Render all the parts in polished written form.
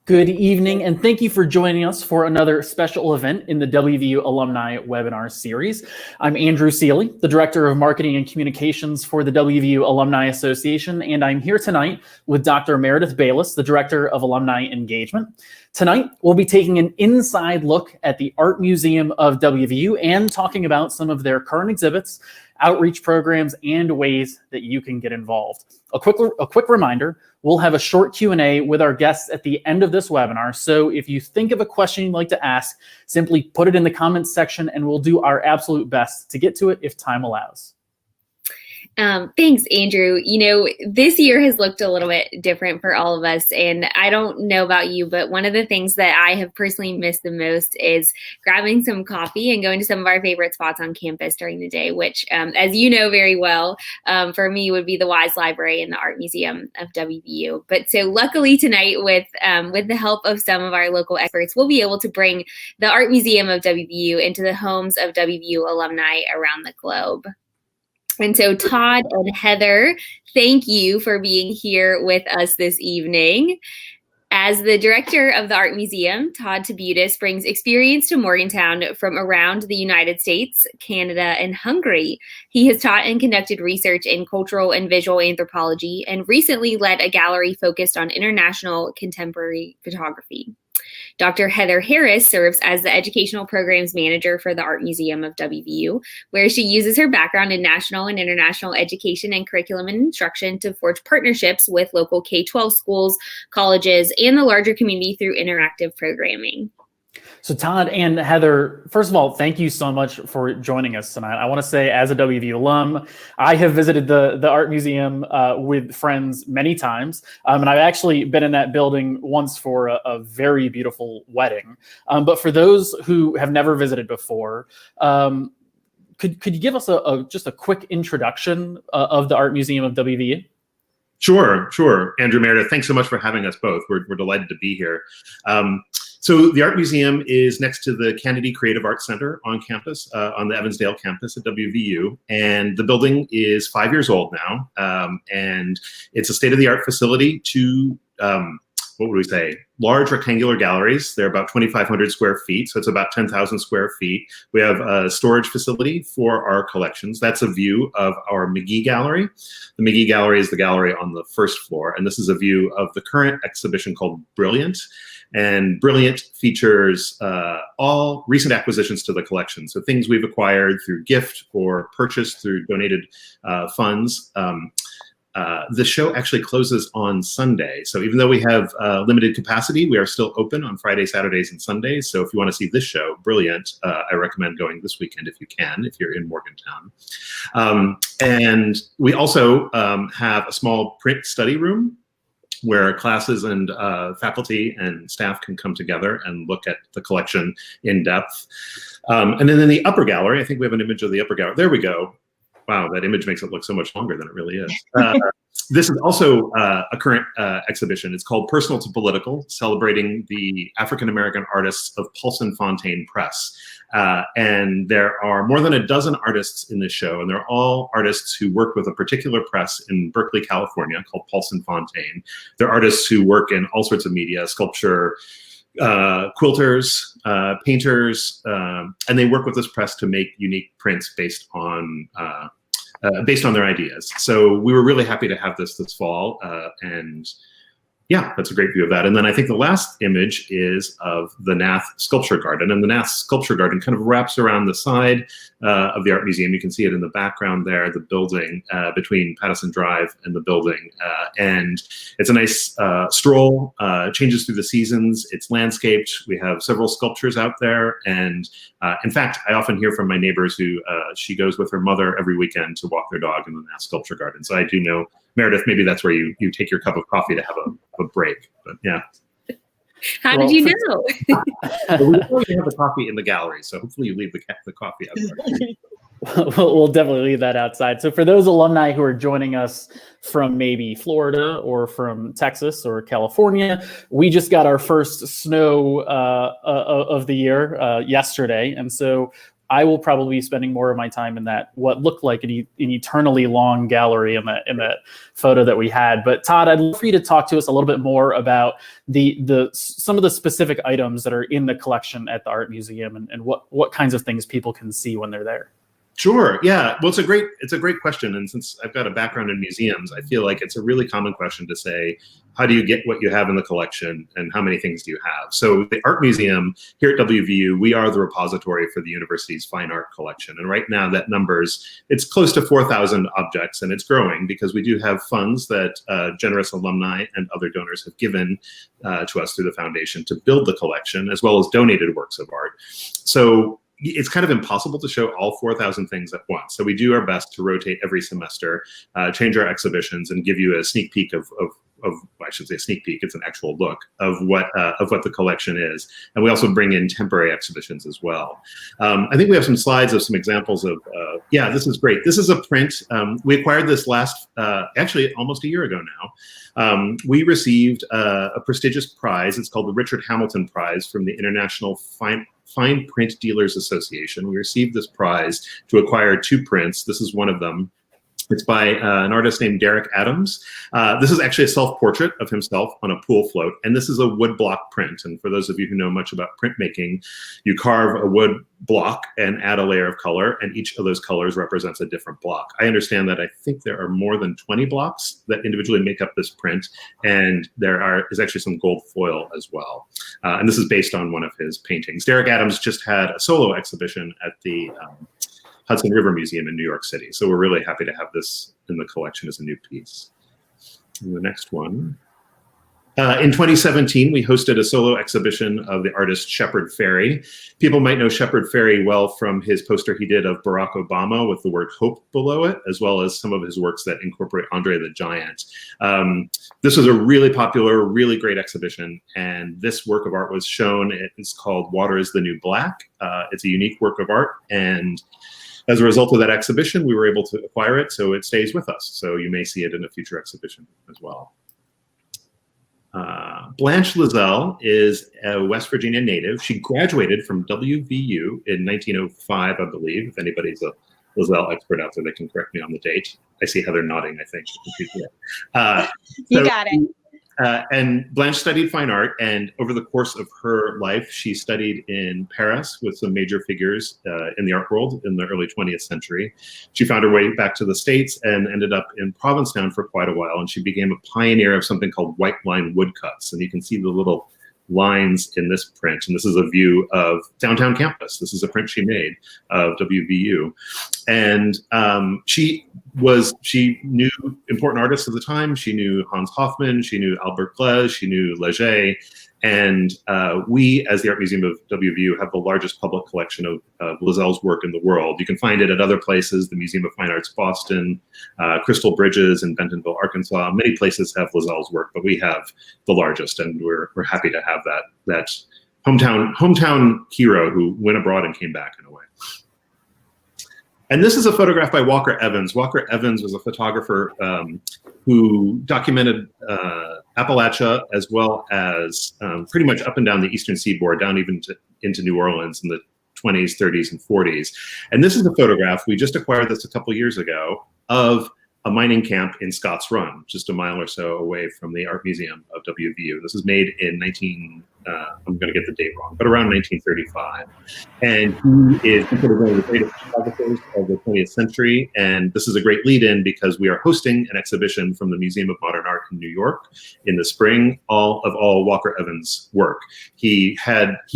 Good evening, and thank you for joining us for another special event in the WVU Alumni Webinar Series. I'm Andrew Seeley, the Director of Marketing and Communications for the WVU Alumni Association, and I'm here tonight with Dr. Meredith Bayless, the Director of Alumni Engagement. Tonight, we'll be taking an inside look at the Art Museum of WVU and talking about some of their current exhibits, outreach programs, and ways that you can get involved. A quick reminder, we'll have a short Q&A with our guests at the end of this webinar. So if you think of a question you'd like to ask, simply put it in the comments section and we'll do our absolute best to get to it if time allows. Thanks, Andrew. You know, this year has looked a little bit different for all of us. And I don't know about you, but one of the things that I have personally missed the most is grabbing some coffee and going to some of our favorite spots on campus during the day, which, as you know very well, for me would be the Wise Library and the Art Museum of WVU. But so luckily tonight, with the help of some of our local experts, we'll be able to bring the Art Museum of WVU into the homes of WVU alumni around the globe. And so Todd and Heather, thank you for being here with us this evening. As the director of the Art Museum, Todd Tabutis brings experience to Morgantown from around the United States, Canada, and Hungary. He has taught and conducted research in cultural and visual anthropology and recently led a gallery focused on international contemporary photography. Dr. Heather Harris serves as the Educational Programs Manager for the Art Museum of WVU, where she uses her background in national and international education and curriculum and instruction to forge partnerships with local K-12 schools, colleges, and the larger community through interactive programming. So Todd and Heather, first of all, thank you so much for joining us tonight. I want to say, as a WVU alum, I have visited the Art Museum with friends many times, and I've actually been in that building once for a very beautiful wedding. But for those who have never visited before, could you give us just a quick introduction of the Art Museum of WVU? Sure. Andrew, Meredith, thanks so much for having us both. We're delighted to be here. So the Art Museum is next to the Kennedy Creative Arts Center on campus, on the Evansdale campus at WVU. And the building is 5 years old now. And it's a state-of-the-art facility to, large rectangular galleries. They're about 2,500 square feet, so it's about 10,000 square feet. We have a storage facility for our collections. That's a view of our McGee Gallery. The McGee Gallery is the gallery on the first floor, and this is a view of the current exhibition called Brilliant. And Brilliant features all recent acquisitions to the collection, so things we've acquired through gift or purchase through donated funds. The show actually closes on Sunday. So even though we have limited capacity, we are still open on Fridays, Saturdays, and Sundays. So if you want to see this show, Brilliant, I recommend going this weekend if you can, if you're in Morgantown. And we also have a small print study room where classes and faculty and staff can come together and look at the collection in depth. And then in the upper gallery, I think we have an image of the upper gallery. There we go. Wow, that image makes it look so much longer than it really is. This is also a current exhibition. It's called Personal to Political, celebrating the African-American artists of Paulson Fontaine Press. And there are more than a dozen artists in this show, and they're all artists who work with a particular press in Berkeley, California, called Paulson Fontaine. They're artists who work in all sorts of media, sculpture, quilters, painters, and they work with this press to make unique prints based on their ideas. So we were really happy to have this fall, and yeah, that's a great view of that. And then I think the last image is of the Nath Sculpture Garden, and the Nath Sculpture Garden kind of wraps around the side of the Art Museum. You can see it in the background there, the building between Pattison Drive and the building. And it's a nice stroll, changes through the seasons. It's landscaped. We have several sculptures out there. And in fact, I often hear from my neighbors who she goes with her mother every weekend to walk their dog in the Nath Sculpture Garden. So I do know, Meredith, maybe that's where you take your cup of coffee to have a break. But yeah. How did you know? We already have the coffee in the gallery, so hopefully you leave the coffee outside. We'll definitely leave that outside. So for those alumni who are joining us from maybe Florida or from Texas or California, we just got our first snow of the year yesterday. And so I will probably be spending more of my time in that what looked like an eternally long gallery in that photo that we had. But Todd, I'd love for you to talk to us a little bit more about some of the specific items that are in the collection at the Art Museum, and what kinds of things people can see when they're there. Sure. Yeah. Well, it's a great question. And since I've got a background in museums, I feel like it's a really common question to say, how do you get what you have in the collection and how many things do you have? So the Art Museum here at WVU, we are the repository for the university's fine art collection. And right now that it's close to 4,000 objects, and it's growing because we do have funds that generous alumni and other donors have given to us through the foundation to build the collection, as well as donated works of art. So it's kind of impossible to show all 4,000 things at once. So we do our best to rotate every semester, change our exhibitions, and give you a sneak peek of I should say a sneak peek, it's an actual look of what the collection is. And we also bring in temporary exhibitions as well. I think we have some slides of some examples of, this is great. This is a print. We acquired this actually almost a year ago now. We received a prestigious prize. It's called the Richard Hamilton Prize from the International Fine Print Dealers Association. We received this prize to acquire 2 prints. This is one of them. It's by an artist named Derek Adams. This is actually a self-portrait of himself on a pool float, and this is a wood block print. And for those of you who know much about printmaking, you carve a wood block and add a layer of color, and each of those colors represents a different block. I understand that I think there are more than 20 blocks that individually make up this print, and is actually some gold foil as well. And this is based on one of his paintings. Derek Adams just had a solo exhibition at the Hudson River Museum in New York City. So we're really happy to have this in the collection as a new piece. And the next one. In 2017, we hosted a solo exhibition of the artist Shepard Fairey. People might know Shepard Fairey well from his poster he did of Barack Obama with the word hope below it, as well as some of his works that incorporate Andre the Giant. This was a really popular, really great exhibition, and this work of art was shown. It's called Water is the New Black. It's a unique work of art, and as a result of that exhibition, we were able to acquire it, so it stays with us. So you may see it in a future exhibition as well. Blanche Lizelle is a West Virginia native. She graduated from WVU in 1905, I believe. If anybody's a Lizelle expert out there, they can correct me on the date. I see Heather nodding, I think. You got it. And Blanche studied fine art, and over the course of her life, she studied in Paris with some major figures in the art world in the early 20th century. She found her way back to the States and ended up in Provincetown for quite a while, and she became a pioneer of something called white line woodcuts. And you can see the little lines in this print, and this is a view of downtown campus. This is a print she made of WVU, and she knew important artists of the time. She knew Hans Hofmann, she knew Albert Gleizes, she knew Leger, and we, as the Art Museum of WVU, have the largest public collection of Lizelle's work in the world. You can find it at other places, the Museum of Fine Arts Boston, Crystal Bridges in Bentonville, Arkansas. Many places have Lizelle's work, but we have the largest, and we're happy to have that hometown hero who went abroad and came back in a way. And this is a photograph by Walker Evans. Walker Evans was a photographer who documented Appalachia, as well as pretty much up and down the eastern seaboard, down even into New Orleans in the 20s, 30s, and 40s. And this is a photograph, we just acquired this a couple years ago, of a mining camp in Scotts Run, just a mile or so away from the Art Museum of WVU. This was made in I'm going to get the date wrong, but around 1935. And he is considered one of the greatest photographers of the 20th century. And this is a great lead-in because we are hosting an exhibition from the Museum of Modern Art in New York in the spring, all Walker Evans' work. He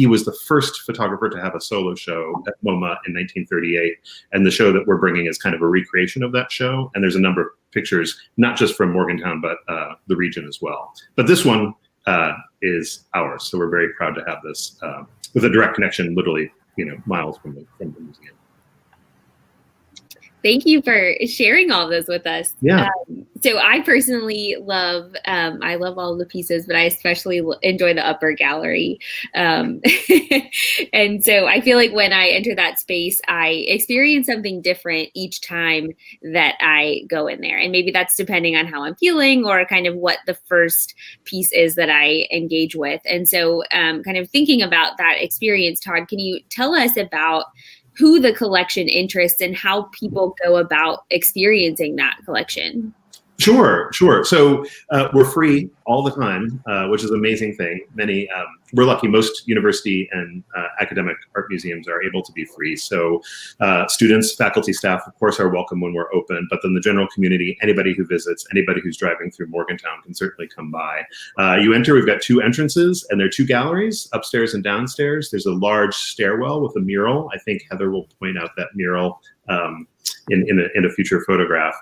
was the first photographer to have a solo show at MoMA in 1938. And the show that we're bringing is kind of a recreation of that show. And there's a number of pictures, not just from Morgantown, but the region as well. But this one is ours. So we're very proud to have this with a direct connection, literally, miles from the museum. Thank you for sharing all this with us. Yeah. So I personally love all the pieces, but I especially enjoy the upper gallery. And so I feel like when I enter that space, I experience something different each time that I go in there. And maybe that's depending on how I'm feeling or kind of what the first piece is that I engage with. And so kind of thinking about that experience, Todd, can you tell us about who the collection interests and how people go about experiencing that collection. Sure. So we're free all the time, which is an amazing thing. We're lucky. Most university and academic art museums are able to be free. So students, faculty, staff, of course, are welcome when we're open. But then the general community, anybody who visits, anybody who's driving through Morgantown can certainly come by. You enter. We've got 2 entrances, and there are 2 galleries, upstairs and downstairs. There's a large stairwell with a mural. I think Heather will point out that mural in a future photograph.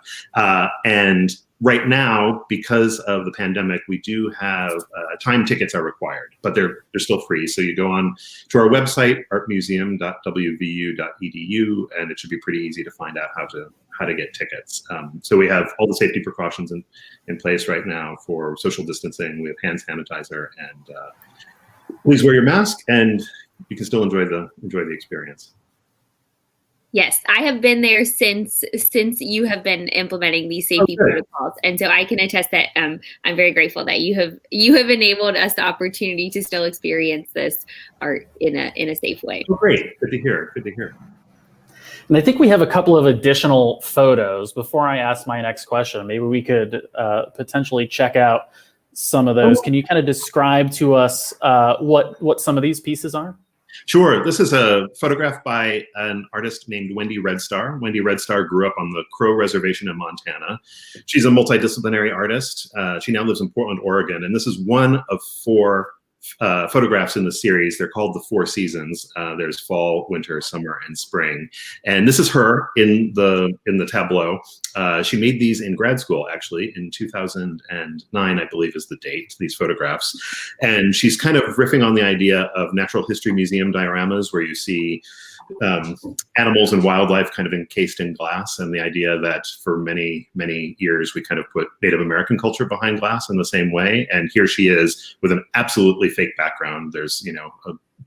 And right now, because of the pandemic, we do have time tickets are required, but they're still free. So you go on to our website, artmuseum.wvu.edu, and it should be pretty easy to find out how to get tickets. So we have all the safety precautions in place right now for social distancing. We have hand sanitizer, and please wear your mask, and you can still enjoy the experience. Yes, I have been there since you have been implementing these safety protocols, and so I can attest that I'm very grateful that you have enabled us the opportunity to still experience this art in a safe way. Oh, great, good to hear. And I think we have a couple of additional photos. Before I ask my next question, maybe we could potentially check out some of those. Can you kind of describe to us what some of these pieces are? Sure. This is a photograph by an artist named Wendy Redstar. Wendy Redstar grew up on the Crow Reservation in Montana. She's a multidisciplinary artist. She now lives in Portland, Oregon, and this is one of 4 photographs in the series. They're called the 4 seasons. There's fall, winter, summer, and spring. And this is her in the tableau. She made these in grad school, actually, in 2009, I believe is the date, these photographs. And she's kind of riffing on the idea of natural history museum dioramas, where you see animals and wildlife kind of encased in glass, and the idea that for many, many years we kind of put Native American culture behind glass in the same way. And here she is with an absolutely fake background. There's,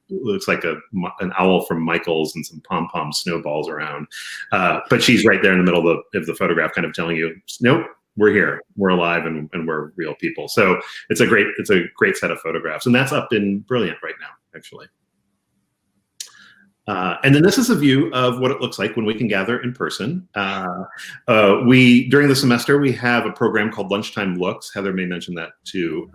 looks like an owl from Michael's and some pom-pom snowballs around. But she's right there in the middle of the photograph, kind of telling you, nope, we're here, we're alive, and we're real people. So it's a great set of photographs. And that's up in Brilliant right now, actually. And then this is a view of what it looks like when we can gather in person. During the semester, we have a program called Lunchtime Looks. Heather may mention that too.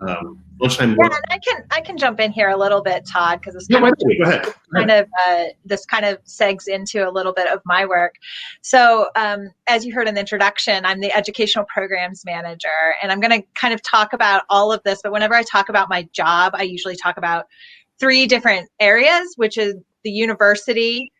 Lunchtime Looks. And I can jump in here a little bit, Todd, because Go ahead. This kind of segs into a little bit of my work. So as you heard in the introduction, I'm the educational programs manager, and I'm going to kind of talk about all of this. But whenever I talk about my job, I usually talk about 3 different areas, which is the university,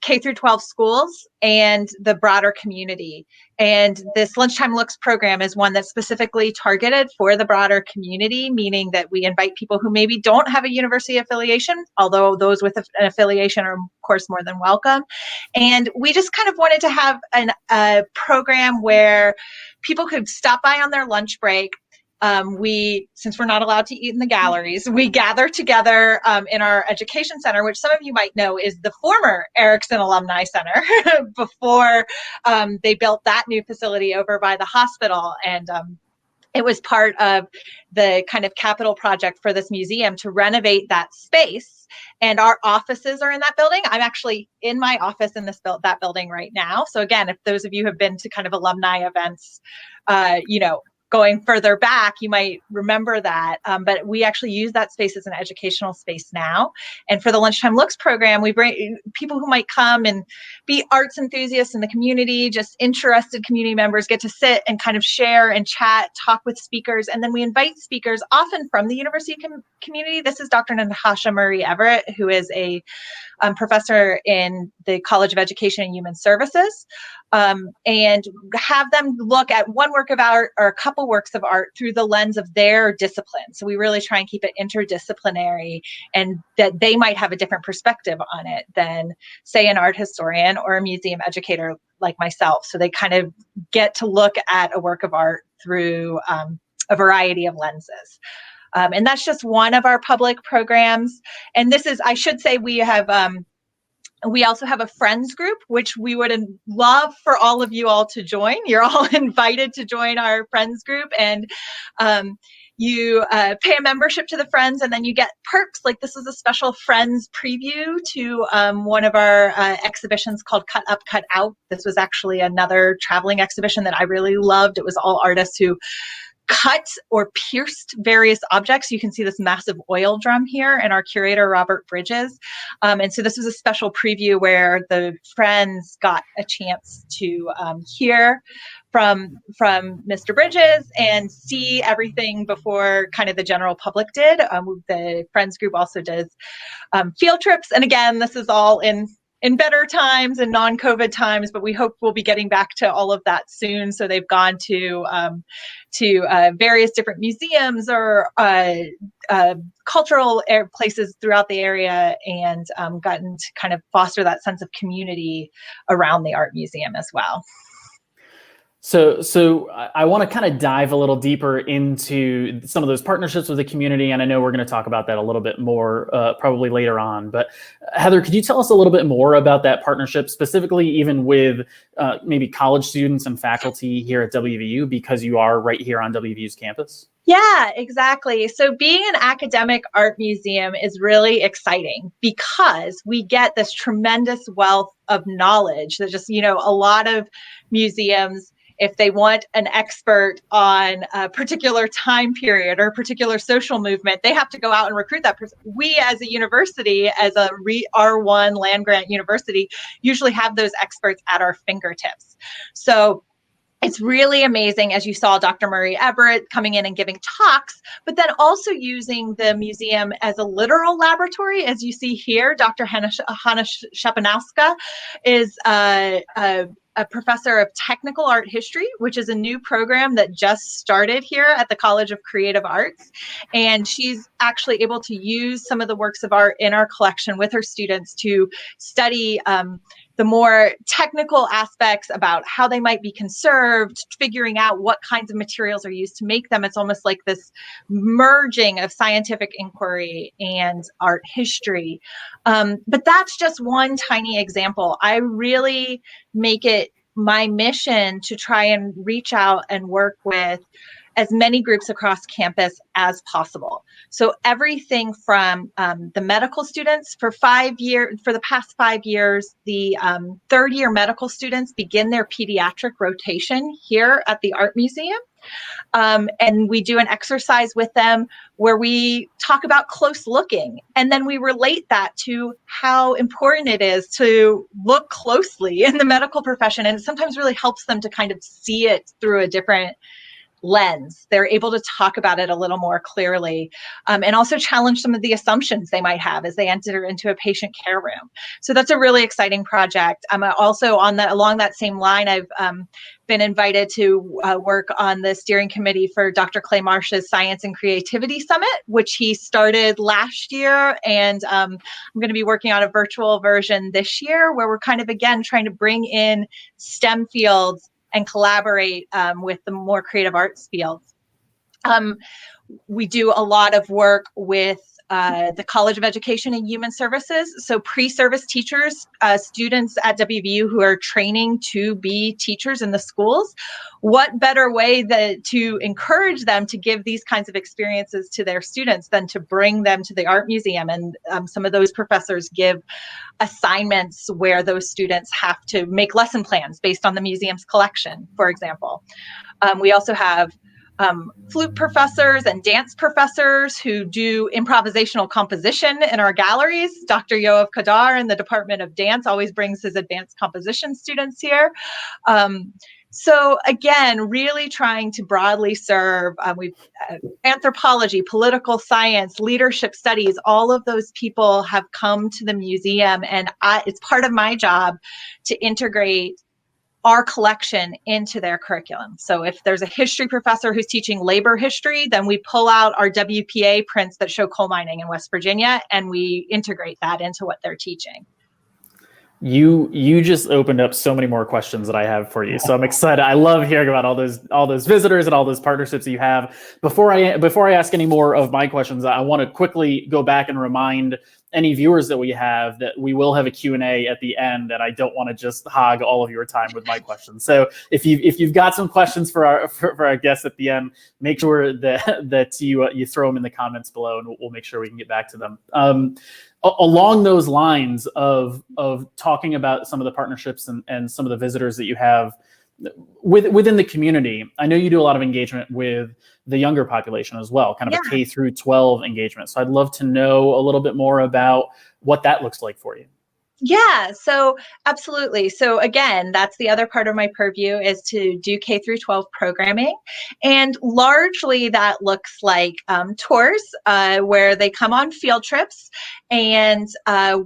K through 12 schools, and the broader community. And this Lunchtime Looks program is one that's specifically targeted for the broader community, meaning that we invite people who maybe don't have a university affiliation, although those with an affiliation are, of course, more than welcome. And we just kind of wanted to have a program where people could stop by on their lunch break. Since we're not allowed to eat in the galleries, we gather together in our education center, which some of you might know is the former Erickson Alumni Center before they built that new facility over by the hospital. And it was part of the kind of capital project for this museum to renovate that space. And our offices are in that building. I'm actually in my office in that building right now. So again, if those of you have been to kind of alumni events, going further back, you might remember that, but we actually use that space as an educational space now. And for the Lunchtime Looks program, we bring people who might come and be arts enthusiasts in the community, just interested community members get to sit and kind of share and chat, talk with speakers. And then we invite speakers often from the university community. This is Dr. Natasha Murray Everett, who is a professor in the College of Education and Human Services, and have them look at one work of art or a couple works of art through the lens of their discipline. So we really try and keep it interdisciplinary, and that they might have a different perspective on it than, say, an art historian or a museum educator like myself. So they kind of get to look at a work of art through a variety of lenses. And that's just one of our public programs. And this is, I should say, we also have a friends group, which we would love for all of you all to join. You're all invited to join our friends group. And You pay a membership to the Friends, and then you get perks. Like this is a special Friends preview to one of our exhibitions called Cut Up, Cut Out. This was actually another traveling exhibition that I really loved. It was all artists who cut or pierced various objects. You can see this massive oil drum here, and our curator, Robert Bridges. And so this was a special preview where the Friends got a chance to hear from Mr. Bridges and see everything before kind of the general public did. The Friends group also does field trips. And again, this is all in better times and non-COVID times, but we hope we'll be getting back to all of that soon. So they've gone to various different museums or cultural places throughout the area, and gotten to kind of foster that sense of community around the art museum as well. So I want to kind of dive a little deeper into some of those partnerships with the community, and I know we're going to talk about that a little bit more probably later on. But Heather, could you tell us a little bit more about that partnership, specifically even with maybe college students and faculty here at WVU, because you are right here on WVU's campus? Yeah, exactly. So being an academic art museum is really exciting because we get this tremendous wealth of knowledge that just, a lot of museums, if they want an expert on a particular time period or a particular social movement, they have to go out and recruit that person. We as a university, as a R1 land grant university, usually have those experts at our fingertips. So it's really amazing, as you saw Dr. Murray Everett coming in and giving talks, but then also using the museum as a literal laboratory. As you see here, Dr. Hanna Shapanowska is a professor of technical art history, which is a new program that just started here at the College of Creative Arts. And she's actually able to use some of the works of art in our collection with her students to study the more technical aspects about how they might be conserved, figuring out what kinds of materials are used to make them. It's almost like this merging of scientific inquiry and art history. But that's just one tiny example. I really make it my mission to try and reach out and work with as many groups across campus as possible. So everything from the medical students for the past 5 years, the third year medical students begin their pediatric rotation here at the Art Museum. And we do an exercise with them where we talk about close looking, and then we relate that to how important it is to look closely in the medical profession. And it sometimes really helps them to kind of see it through a different lens. They're able to talk about it a little more clearly, and also challenge some of the assumptions they might have as they enter into a patient care room. So that's a really exciting project. Also along that same line, I've been invited to work on the steering committee for Dr. Clay Marsh's Science and Creativity Summit, which he started last year. And I'm going to be working on a virtual version this year where we're kind of, again, trying to bring in STEM fields and collaborate with the more creative arts fields. We do a lot of work with the College of Education and Human Services. So pre-service teachers, students at WVU who are training to be teachers in the schools. What better way to encourage them to give these kinds of experiences to their students than to bring them to the Art Museum? And some of those professors give assignments where those students have to make lesson plans based on the museum's collection, for example. We also have flute professors and dance professors who do improvisational composition in our galleries. Dr. Yoav Kadar in the Department of Dance always brings his advanced composition students here. So again, really trying to broadly serve anthropology, political science, leadership studies. All of those people have come to the museum, and it's part of my job to integrate our collection into their curriculum. So if there's a history professor who's teaching labor history, then we pull out our WPA prints that show coal mining in West Virginia, and we integrate that into what they're teaching. You just opened up so many more questions that I have for you. So I'm excited. I love hearing about all those visitors and all those partnerships that you have. Before I ask any more of my questions, I want to quickly go back and remind any viewers that we have, that we will have a Q&A at the end, and I don't want to just hog all of your time with my questions. So if you've got some questions for our guests at the end, make sure that you throw them in the comments below, and we'll make sure we can get back to them. Along those lines of talking about some of the partnerships and some of the visitors that you have within the community, I know you do a lot of engagement with the younger population as well, kind of a K through 12 engagement. So I'd love to know a little bit more about what that looks like for you. Yeah, so absolutely. So again, that's the other part of my purview, is to do K through 12 programming. And largely that looks like tours where they come on field trips. And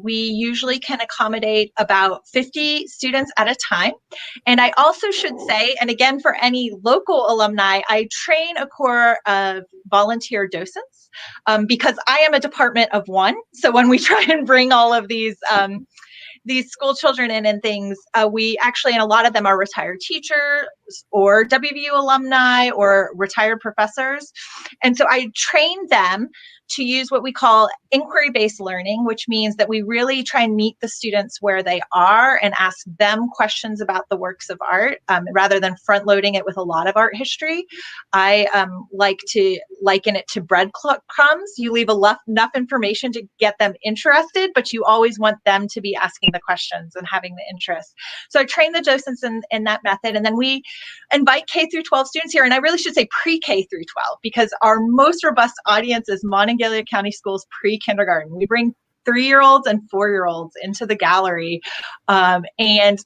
we usually can accommodate about 50 students at a time. And I also should say, and again, for any local alumni, I train a core of volunteer docents because I am a department of one. So when we try and bring all of these school children in and things, we actually, and a lot of them are retired teachers or WVU alumni or retired professors. And so I train them to use what we call inquiry-based learning, which means that we really try and meet the students where they are and ask them questions about the works of art rather than front-loading it with a lot of art history. I like to liken it to breadcrumbs. You leave enough information to get them interested, but you always want them to be asking the questions and having the interest. So I train the docents in that method, and then we invite K through 12 students here, and I really should say pre-K through 12, because our most robust audience is Monongalia County Schools pre-kindergarten. We bring 3-year-olds and 4-year-olds into the gallery, and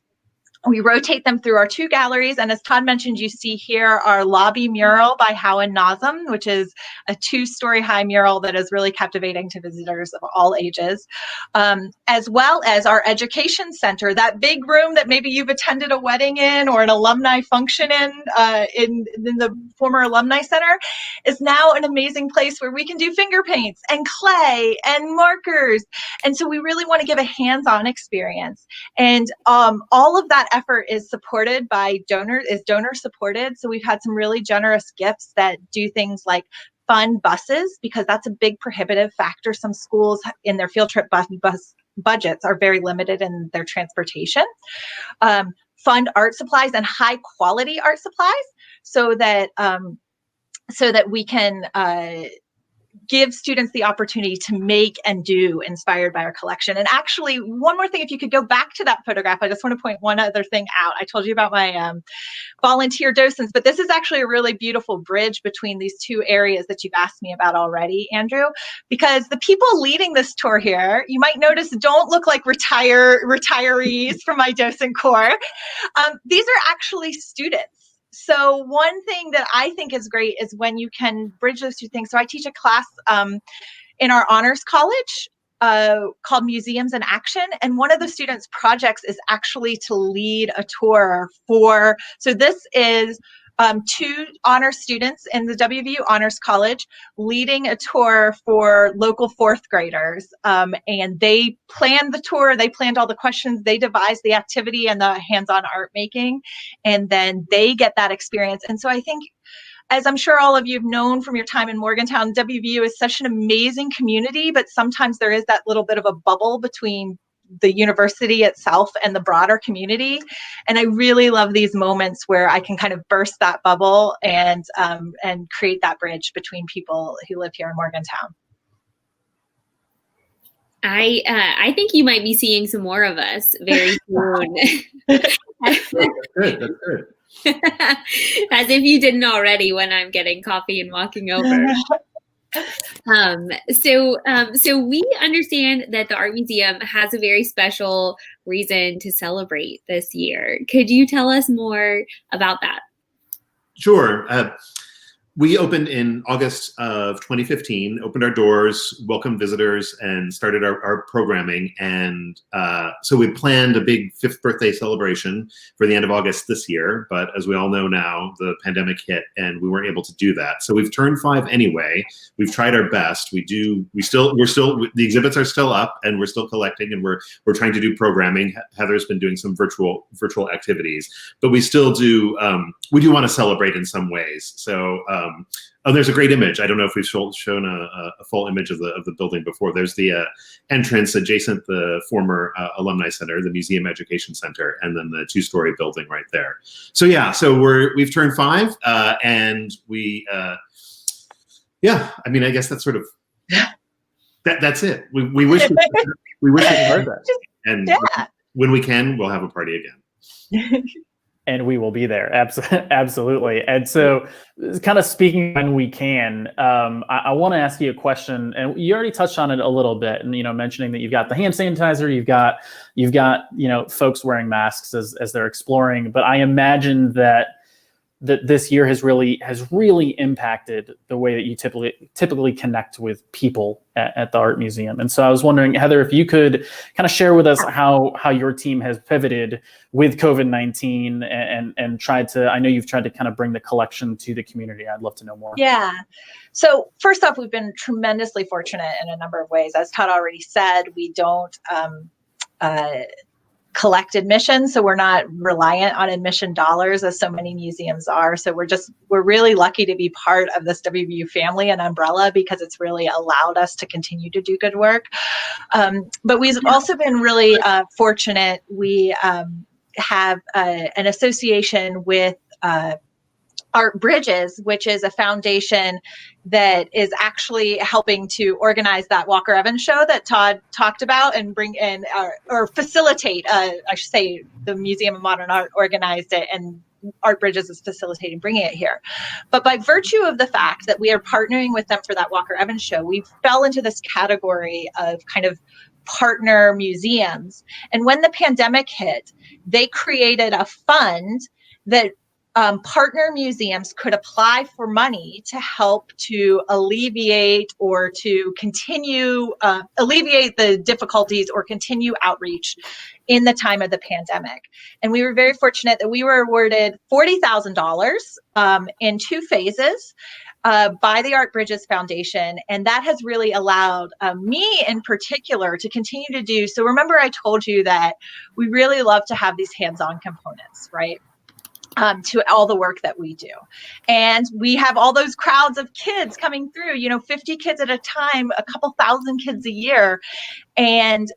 we rotate them through our 2 galleries. And as Todd mentioned, you see here our lobby mural by Howan Nazem, which is a 2-story high mural that is really captivating to visitors of all ages, as well as our education center, that big room that maybe you've attended a wedding in or an alumni function in the former alumni center, is now an amazing place where we can do finger paints and clay and markers. And so we really want to give a hands-on experience. And all of that effort is supported by donor supported. So we've had some really generous gifts that do things like fund buses, because that's a big prohibitive factor. Some schools in their field trip bus budgets are very limited in their transportation. Fund art supplies and high quality art supplies so that we can give students the opportunity to make and do inspired by our collection. And actually, one more thing, if you could go back to that photograph, I just want to point one other thing out. I told you about my volunteer docents, but this is actually a really beautiful bridge between these 2 areas that you've asked me about already, Andrew, because the people leading this tour here, you might notice, don't look like retirees from my docent corps. These are actually students. So one thing that I think is great is when you can bridge those 2 things. So I teach a class in our honors college called Museums in Action. And one of the students' projects is actually to lead a tour so this is 2 honor students in the WVU Honors College leading a tour for local 4th graders. And they planned the tour, they planned all the questions, they devised the activity and the hands-on art making, and then they get that experience. And so I think, as I'm sure all of you have known from your time in Morgantown, WVU is such an amazing community, but sometimes there is that little bit of a bubble between the university itself and the broader community. And I really love these moments where I can kind of burst that bubble and create that bridge between people who live here in Morgantown. I think you might be seeing some more of us very soon. That's good. That's good. As if you didn't already when I'm getting coffee and walking over. So we understand that the Art Museum has a very special reason to celebrate this year. Could you tell us more about that? Sure. We opened in August of 2015, opened our doors, welcomed visitors, and started our programming. And so we planned a big 5th birthday celebration for the end of August this year. But as we all know now, the pandemic hit and we weren't able to do that. So we've turned 5 anyway. We've tried our best. The exhibits are still up and we're still collecting, and we're trying to do programming. Heather's been doing some virtual activities, but we still do, we do want to celebrate in some ways. So there's a great image. I don't know if we've shown a full image of the building before. There's the entrance adjacent the former Alumni Center, the Museum Education Center, and then the 2-story building right there. So yeah, so we've turned 5, and we, yeah, I mean, I guess that's sort of, that's it. We wish we heard that. And Yeah. when we can, we'll have a party again. And we will be there. Absolutely. And so kind of speaking when we can, I want to ask you a question, and you already touched on it a little bit, and, mentioning that you've got the hand sanitizer, you've got, folks wearing masks as they're exploring, but I imagine that this year has really impacted the way that you typically connect with people at the Art Museum. And so I was wondering, Heather, if you could kind of share with us how your team has pivoted with COVID-19 and tried to, I know you've tried to kind of bring the collection to the community. I'd love to know more. Yeah. So first off, we've been tremendously fortunate in a number of ways. As Todd already said, we don't collect admission, so we're not reliant on admission dollars as so many museums are. So we're really lucky to be part of this WVU family and umbrella, because it's really allowed us to continue to do good work. But we've also been really fortunate. We have an association with Art Bridges, which is a foundation that is actually helping to organize that Walker Evans show that Todd talked about and bring in or facilitate, I should say the Museum of Modern Art organized it, and Art Bridges is facilitating bringing it here. But by virtue of the fact that we are partnering with them for that Walker Evans show, we fell into this category of kind of partner museums. And when the pandemic hit, they created a fund that partner museums could apply for money to help to alleviate or to continue alleviate the difficulties or continue outreach in the time of the pandemic. And we were very fortunate that we were awarded $40,000 in 2 phases by the Art Bridges Foundation. And that has really allowed me in particular to continue to do. So remember, I told you that we really love to have these hands-on components, right? To all the work that we do. And we have all those crowds of kids coming through, 50 kids at a time, a couple thousand kids a year. And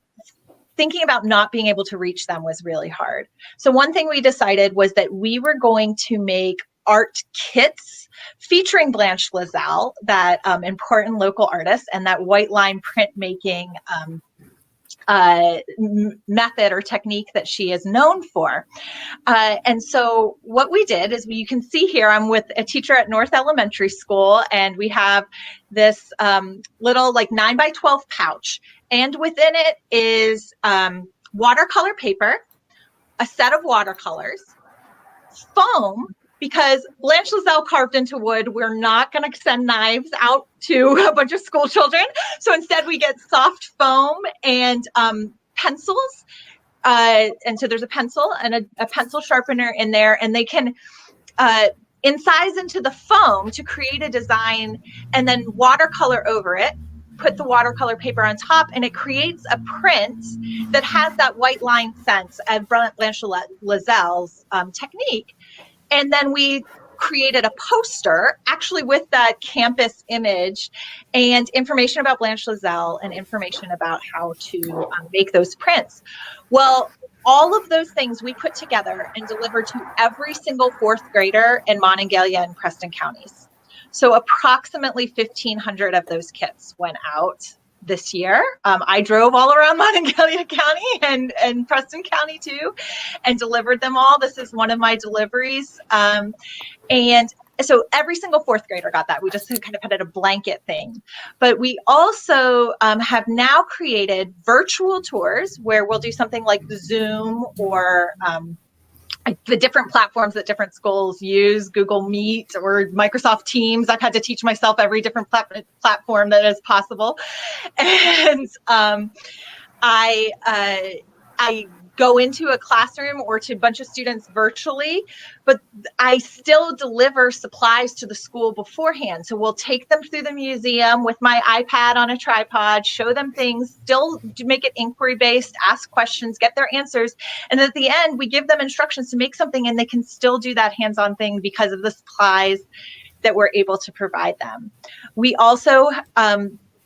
thinking about not being able to reach them was really hard. So one thing we decided was that we were going to make art kits featuring Blanche Lazelle, that important local artist, and that white line printmaking method or technique that she is known for. And so what we did is, you can see here, I'm with a teacher at North Elementary School, and we have this little 9x12 pouch. And within it is watercolor paper, a set of watercolors, foam, because Blanche Lazelle carved into wood. We're not going to send knives out to a bunch of school children. So instead we get soft foam and pencils. And so there's a pencil and a pencil sharpener in there, and they can incise into the foam to create a design and then watercolor over it, put the watercolor paper on top, and it creates a print that has that white line sense of Blanche Lazelle's technique. And then we created a poster, actually with that campus image and information about Blanche Lazelle and information about how to make those prints. Well, all of those things we put together and delivered to every single 4th grader in Monongalia and Preston counties. So approximately 1,500 of those kits went out this year. I drove all around Monongalia County and Preston County too, and delivered them all. This is one of my deliveries. And so every single 4th grader got that. We just kind of had it a blanket thing. But we also have now created virtual tours where we'll do something like Zoom or the different platforms that different schools use, Google Meet or Microsoft Teams. I've had to teach myself every different platform that is possible. And I go into a classroom or to a bunch of students virtually, but I still deliver supplies to the school beforehand. So we'll take them through the museum with my iPad on a tripod, show them things, still make it inquiry-based, ask questions, get their answers. And at the end, we give them instructions to make something, and they can still do that hands-on thing because of the supplies that we're able to provide them. We also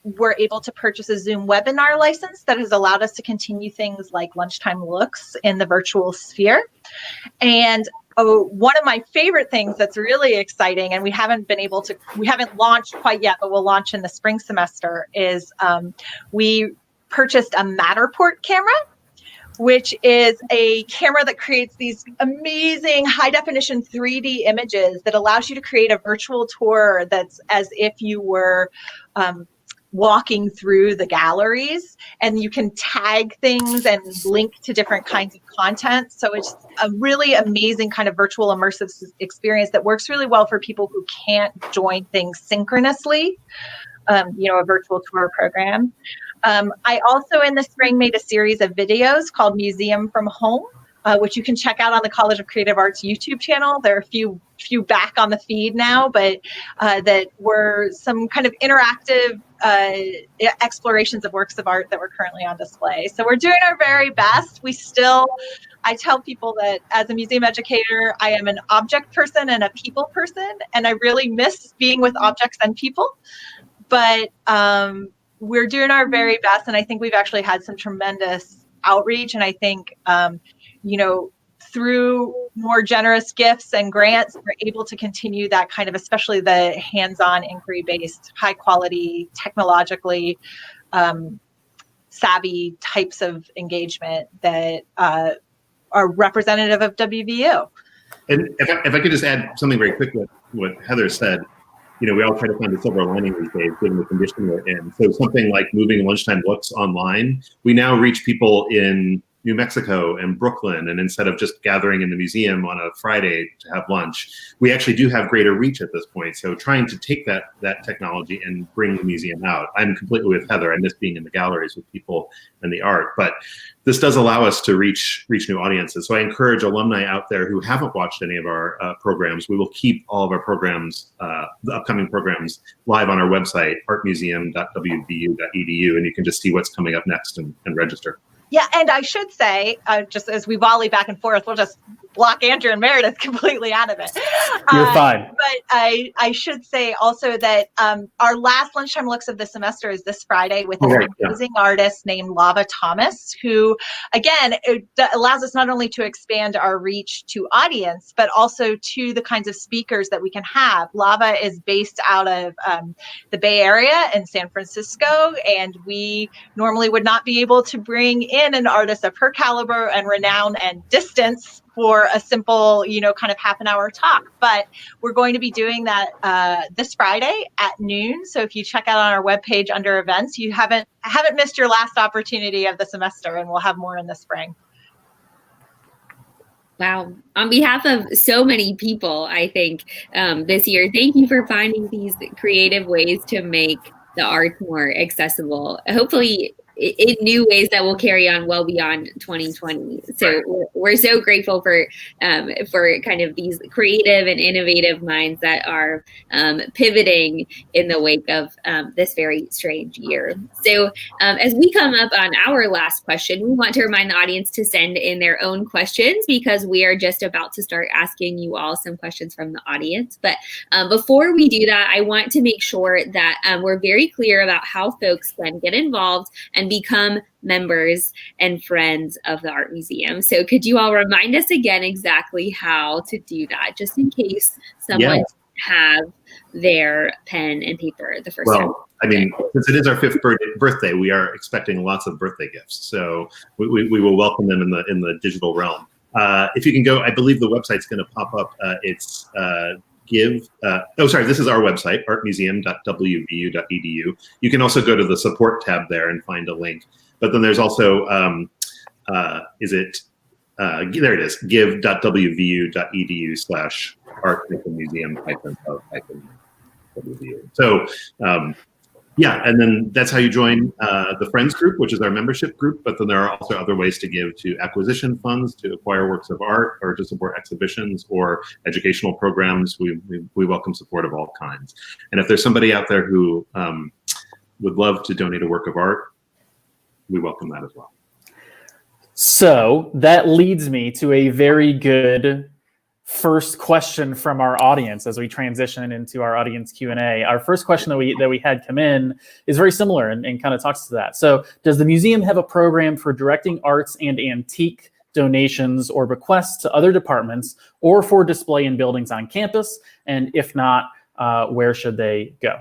were able to purchase a Zoom webinar license that has allowed us to continue things like lunchtime looks in the virtual sphere. And one of my favorite things that's really exciting, and we haven't launched quite yet, but we'll launch in the spring semester, is we purchased a Matterport camera, which is a camera that creates these amazing high definition 3D images that allows you to create a virtual tour that's as if you were walking through the galleries, and you can tag things and link to different kinds of content. So it's a really amazing kind of virtual immersive experience that works really well for people who can't join things synchronously, a virtual tour program. I also in the spring made a series of videos called Museum from Home, which you can check out on the College of Creative Arts YouTube channel. There are a few back on the feed now, but that were some kind of interactive explorations of works of art that were currently on display. So we're doing our very best. I tell people that as a museum educator, I am an object person and a people person, and I really miss being with objects and people. But we're doing our very best, and I think we've actually had some tremendous outreach, and I think through more generous gifts and grants, we're able to continue that kind of, especially the hands-on inquiry-based, high-quality, technologically savvy types of engagement that are representative of WVU. And if I could just add something very quick with what Heather said, we all try to find a silver lining these days, given the condition we're in. So something like moving lunchtime looks online, we now reach people in New Mexico and Brooklyn, and instead of just gathering in the museum on a Friday to have lunch, we actually do have greater reach at this point. So trying to take that technology and bring the museum out. I'm completely with Heather. I miss being in the galleries with people and the art, but this does allow us to reach new audiences. So I encourage alumni out there who haven't watched any of our programs. We will keep all of our programs, the upcoming programs, live on our website, artmuseum.wvu.edu, and you can just see what's coming up next and register. Yeah, and I should say, just as we volley back and forth, we'll just block Andrew and Meredith completely out of it. You're fine. But I should say also that our last lunchtime looks of the semester is this Friday with an amazing artist named Lava Thomas, who, again, it allows us not only to expand our reach to audience, but also to the kinds of speakers that we can have. Lava is based out of the Bay Area in San Francisco, and we normally would not be able to bring in an artist of her caliber and renown and distance for a simple, kind of half an hour talk. But we're going to be doing that this Friday at noon. So if you check out on our webpage under events, you haven't missed your last opportunity of the semester, and we'll have more in the spring. Wow. On behalf of so many people, I think this year, thank you for finding these creative ways to make the arts more accessible. Hopefully in new ways that will carry on well beyond 2020. So we're so grateful for kind of these creative and innovative minds that are pivoting in the wake of this very strange year. So as we come up on our last question, we want to remind the audience to send in their own questions, because we are just about to start asking you all some questions from the audience. But before we do that, I want to make sure that we're very clear about how folks can get involved and become members and friends of the Art Museum. So could you all remind us again exactly how to do that, just in case someone have their pen and paper the first time? I mean, since it is our 5th birthday, we are expecting lots of birthday gifts. So we will welcome them in the digital realm. If you can go, I believe the website's going to pop up. It's this is our website, artmuseum.wvu.edu. You can also go to the support tab there and find a link. But then there's also, there it is, give.wvu.edu/art-museum-of-WVU. So, and then that's how you join the Friends group, which is our membership group. But then there are also other ways to give to acquisition funds, to acquire works of art, or to support exhibitions or educational programs. We welcome support of all kinds. And if there's somebody out there who would love to donate a work of art, we welcome that as well. So that leads me to a very good first question from our audience as we transition into our audience Q&A. Our first question that we had come in is very similar and kind of talks to that. So, does the museum have a program for directing arts and antique donations or bequests to other departments or for display in buildings on campus? And if not, where should they go?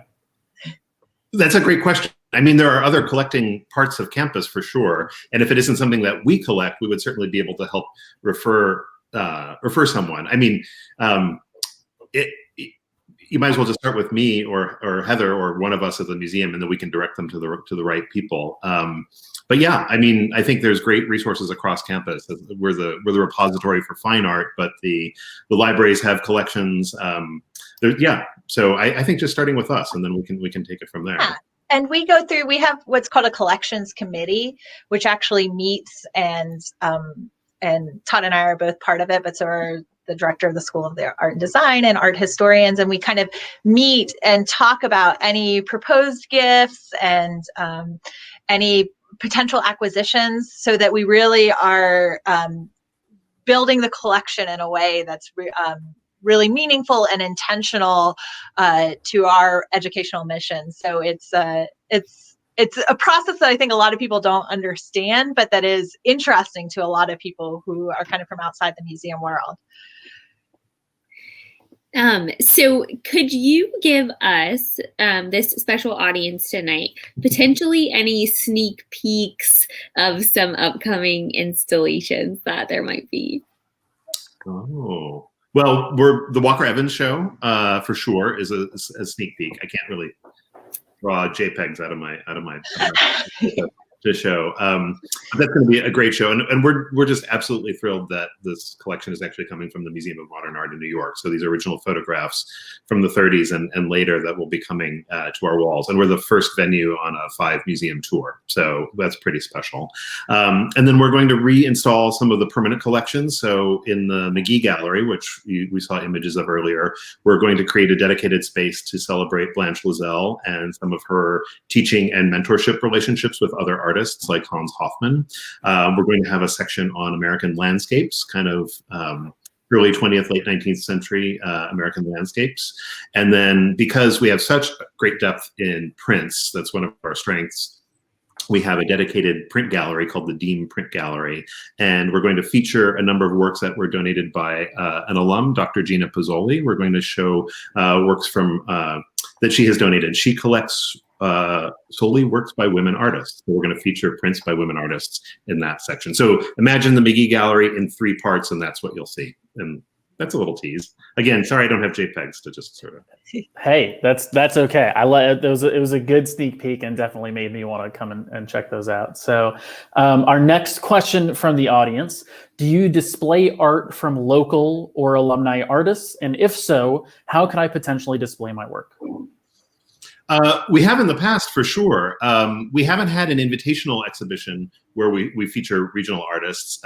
That's a great question. I mean, there are other collecting parts of campus for sure. And if it isn't something that we collect, we would certainly be able to help refer someone. I mean, you might as well just start with me or Heather or one of us at the museum, and then we can direct them to the right people. But yeah, I mean, I think there's great resources across campus. We're the repository for fine art, but the libraries have collections. So I think just starting with us, and then we can take it from there. Yeah. And we have what's called a collections committee, which actually meets, and Todd and I are both part of it, but so are the director of the School of the Art and Design and art historians. And we kind of meet and talk about any proposed gifts and any potential acquisitions, so that we really are building the collection in a way that's really meaningful and intentional to our educational mission. So it's a process that I think a lot of people don't understand, but that is interesting to a lot of people who are kind of from outside the museum world. So could you give us, this special audience tonight, potentially any sneak peeks of some upcoming installations that there might be? Oh, well, the Walker Evans show for sure is a sneak peek. I can't really draw JPEGs out of my to show. But that's going to be a great show, and we're just absolutely thrilled that this collection is actually coming from the Museum of Modern Art in New York. So these original photographs from the 30s and later that will be coming to our walls, and we're the first venue on a 5-museum tour. So that's pretty special. And then we're going to reinstall some of the permanent collections. So in the McGee Gallery, which we saw images of earlier, we're going to create a dedicated space to celebrate Blanche Lozelle and some of her teaching and mentorship relationships with other artists like Hans Hofmann. We're going to have a section on American landscapes, kind of early 20th, late 19th century American landscapes. And then because we have such great depth in prints, that's one of our strengths, we have a dedicated print gallery called the Dean Print Gallery. And we're going to feature a number of works that were donated by an alum, Dr. Gina Pozzoli. We're going to show works from that she has donated. She collects solely works by women artists. So we're going to feature prints by women artists in that section. So imagine the McGee Gallery in 3 parts, and that's what you'll see. And that's a little tease. Again, sorry I don't have JPEGs to just sort of. Hey, that's okay. It was a good sneak peek and definitely made me want to come and check those out. So our next question from the audience: do you display art from local or alumni artists? And if so, how can I potentially display my work? We have in the past, for sure. We haven't had an invitational exhibition where we feature regional artists.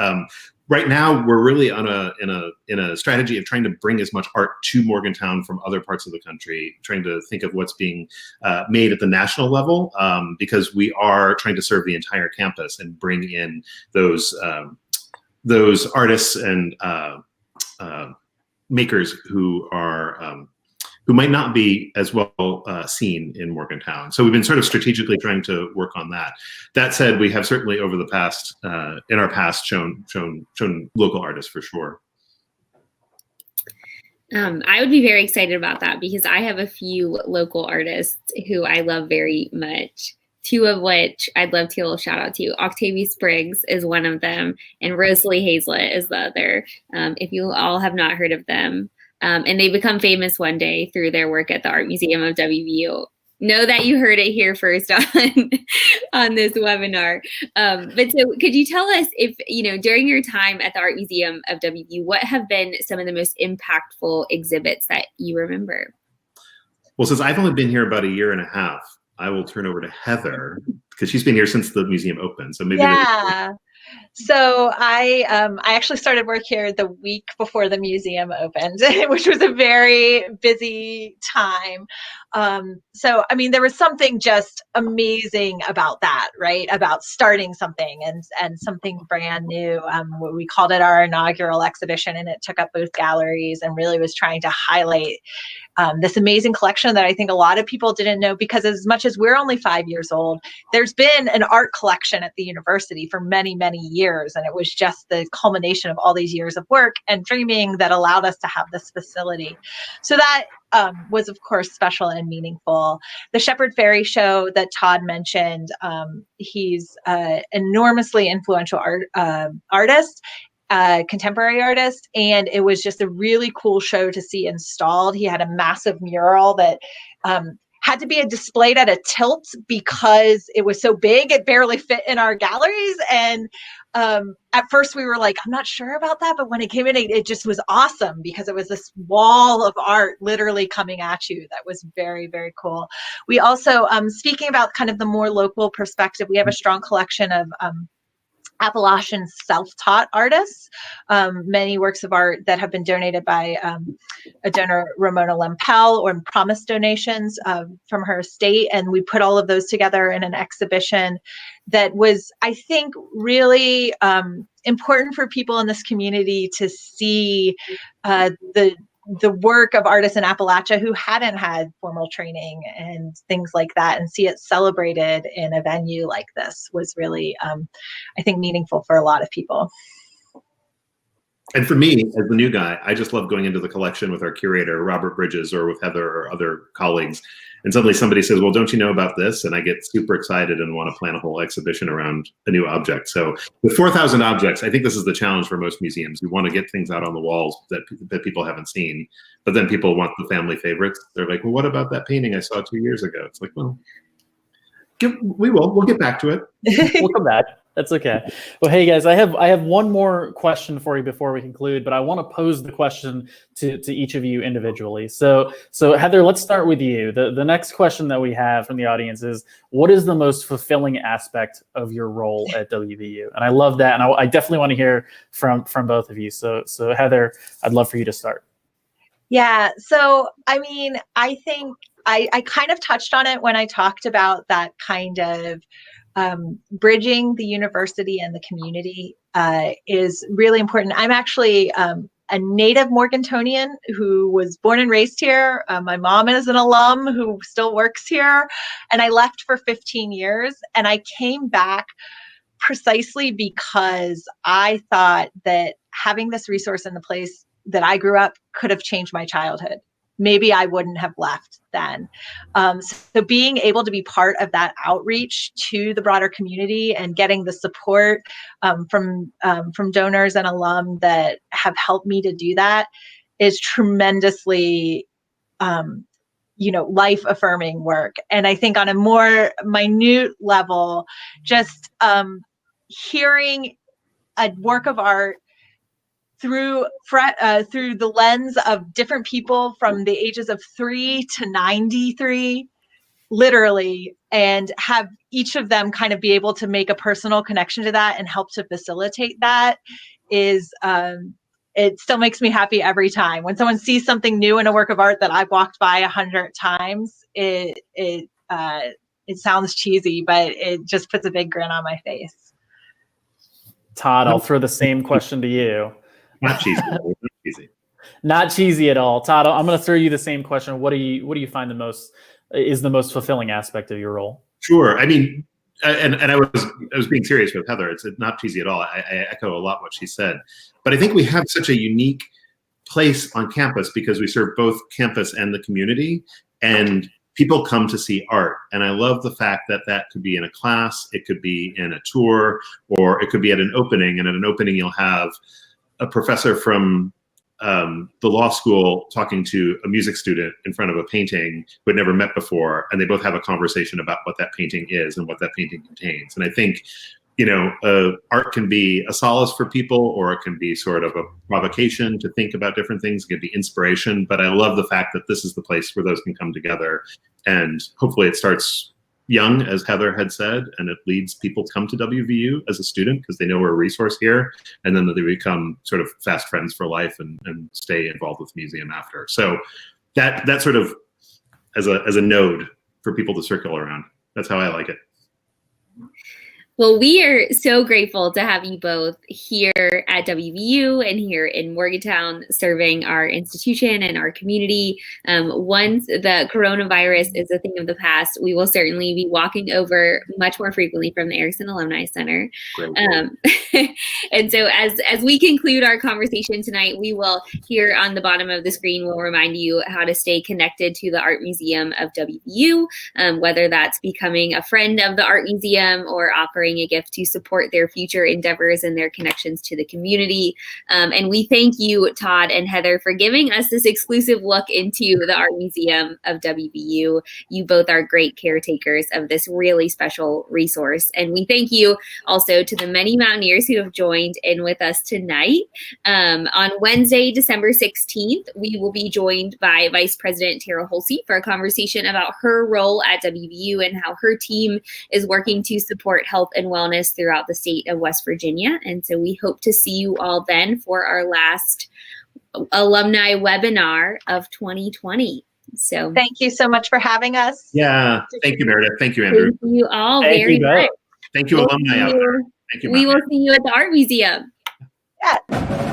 Right now, we're really in a strategy of trying to bring as much art to Morgantown from other parts of the country, trying to think of what's being made at the national level, because we are trying to serve the entire campus and bring in those artists and makers who are who might not be as well seen in Morgantown. So we've been sort of strategically trying to work on that. That said, we have certainly over the past, in our past, shown local artists for sure. I would be very excited about that because I have a few local artists who I love very much. 2 of which I'd love to give a shout out to. Octavia Spriggs is one of them, and Rosalie Hazlett is the other. If you all have not heard of them, and they become famous one day through their work at the Art Museum of WVU. Know that you heard it here first on this webinar. But so could you tell us if, during your time at the Art Museum of WVU, what have been some of the most impactful exhibits that you remember? Well, since I've only been here about a year and a half, I will turn over to Heather because she's been here since the museum opened. So maybe. Yeah. So I actually started work here the week before the museum opened, which was a very busy time. So I mean, there was something just amazing about that, right? About starting something and something brand new. We called it our inaugural exhibition, and it took up both galleries and really was trying to highlight this amazing collection that I think a lot of people didn't know, because as much as we're only 5 years old, there's been an art collection at the university for many, many years. And it was just the culmination of all these years of work and dreaming that allowed us to have this facility. So that was, of course, special and meaningful. The Shepard Fairey show that Todd mentioned, he's an enormously influential artist. Contemporary artist, and it was just a really cool show to see installed. He had a massive mural that had to be displayed at a tilt because it was so big it barely fit in our galleries. And at first we were like, I'm not sure about that, but when it came in, it just was awesome because it was this wall of art literally coming at you. That was very, very cool. We also, speaking about kind of the more local perspective, we have a strong collection of Appalachian self-taught artists, many works of art that have been donated by a donor, Ramona Lempel, or promised donations from her estate. And we put all of those together in an exhibition that was, I think, really important for people in this community to see the work of artists in Appalachia who hadn't had formal training and things like that, and see it celebrated in a venue like this was really, I think, meaningful for a lot of people. And for me, as the new guy, I just love going into the collection with our curator, Robert Bridges, or with Heather or other colleagues. And suddenly somebody says, well, don't you know about this? And I get super excited and want to plan a whole exhibition around a new object. So with 4,000 objects, I think this is the challenge for most museums. You want to get things out on the walls that people haven't seen, but then people want the family favorites. They're like, well, what about that painting I saw 2 years ago? It's like, well, we'll get back to it. We'll come back. That's okay. Well, hey guys, I have one more question for you before we conclude, but I want to pose the question to each of you individually. So Heather, let's start with you. The next question that we have from the audience is, what is the most fulfilling aspect of your role at WVU? And I love that, and I definitely want to hear from both of you. So Heather, I'd love for you to start. Yeah. So, I mean, I think I kind of touched on it when I talked about that kind of bridging the university and the community is really important. I'm actually a native Morgantonian who was born and raised here. My mom is an alum who still works here, and I left for 15 years, and I came back precisely because I thought that having this resource in the place that I grew up could have changed my childhood. Maybe I wouldn't have left then. So being able to be part of that outreach to the broader community and getting the support from donors and alum that have helped me to do that is tremendously, life affirming work. And I think on a more minute level, just hearing a work of art through the lens of different people from the ages of 3 to 93, literally, and have each of them kind of be able to make a personal connection to that and help to facilitate that is, it still makes me happy every time. When someone sees something new in a work of art that I've walked by 100 times, it sounds cheesy, but it just puts a big grin on my face. Todd, I'll throw the same question to you. Not cheesy. Not cheesy. Not cheesy at all. Todd, I'm going to throw you the same question. What do you find the most fulfilling aspect of your role? Sure. I mean, and I was being serious with Heather. It's not cheesy at all. I echo a lot what she said. But I think we have such a unique place on campus because we serve both campus and the community, and people come to see art. And I love the fact that could be in a class, it could be in a tour, or it could be at an opening. And at an opening, you'll have a professor from the law school talking to a music student in front of a painting who had never met before, and they both have a conversation about what that painting is and what that painting contains. And I think, art can be a solace for people, or it can be sort of a provocation to think about different things. It can be inspiration, but I love the fact that this is the place where those can come together, and hopefully it starts young, as Heather had said, and it leads people to come to WVU as a student because they know we're a resource here, and then they become sort of fast friends for life and stay involved with the museum after. So that sort of as a node for people to circle around. That's how I like it. Well, we are so grateful to have you both here at WVU and here in Morgantown serving our institution and our community. Once the coronavirus is a thing of the past, we will certainly be walking over much more frequently from the Erickson Alumni Center. And so as we conclude our conversation tonight, we will, here on the bottom of the screen, we'll remind you how to stay connected to the Art Museum of WVU, whether that's becoming a friend of the Art Museum or offering a gift to support their future endeavors and their connections to the community. And we thank you, Todd and Heather, for giving us this exclusive look into the Art Museum of WVU. You both are great caretakers of this really special resource. And we thank you also to the many Mountaineers who have joined in with us tonight. On Wednesday, December 16th, we will be joined by Vice President Tara Holsey for a conversation about her role at WVU and how her team is working to support health and wellness throughout the state of West Virginia. And so we hope to see you all then for our last alumni webinar of 2020 So thank you so much for having us. Yeah. Thank you, Meredith. Thank you, Andrew. Thank you all Thank very you both. much. Thank you, alumni out there. Thank you. We will see you at the Art Museum. Yeah.